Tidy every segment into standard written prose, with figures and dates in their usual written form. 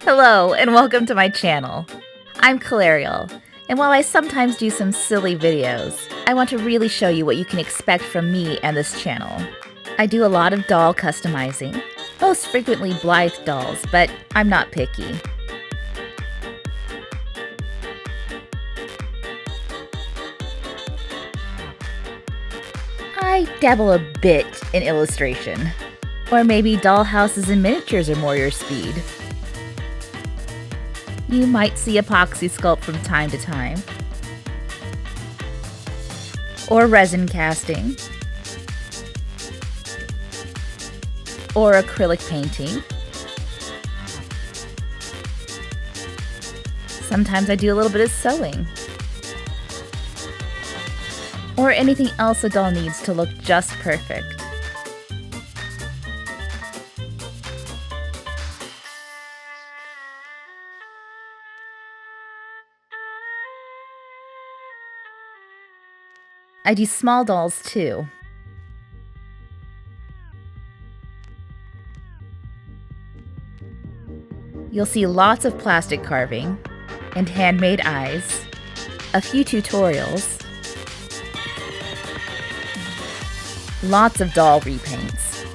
Hello, and welcome to my channel. I'm Calariel, and while I sometimes do some silly videos, I want to really show you what you can expect from me and this channel. I do a lot of doll customizing, most frequently Blythe dolls, but I'm not picky. I dabble a bit in illustration, or maybe doll houses and miniatures are more your speed. You might see epoxy sculpt from time to time, or resin casting, or acrylic painting. Sometimes I do a little bit of sewing, or anything else a doll needs to look just perfect. I do small dolls too. You'll see lots of plastic carving and handmade eyes, a few tutorials, lots of doll repaints,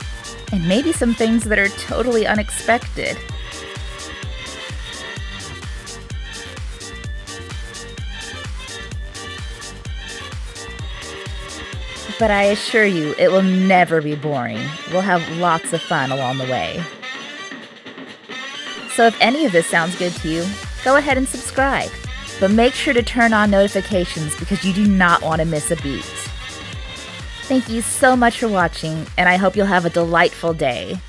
and maybe some things that are totally unexpected. But I assure you, it will never be boring. We'll have lots of fun along the way. So if any of this sounds good to you, go ahead and subscribe. But make sure to turn on notifications because you do not want to miss a beat. Thank you so much for watching, and I hope you'll have a delightful day.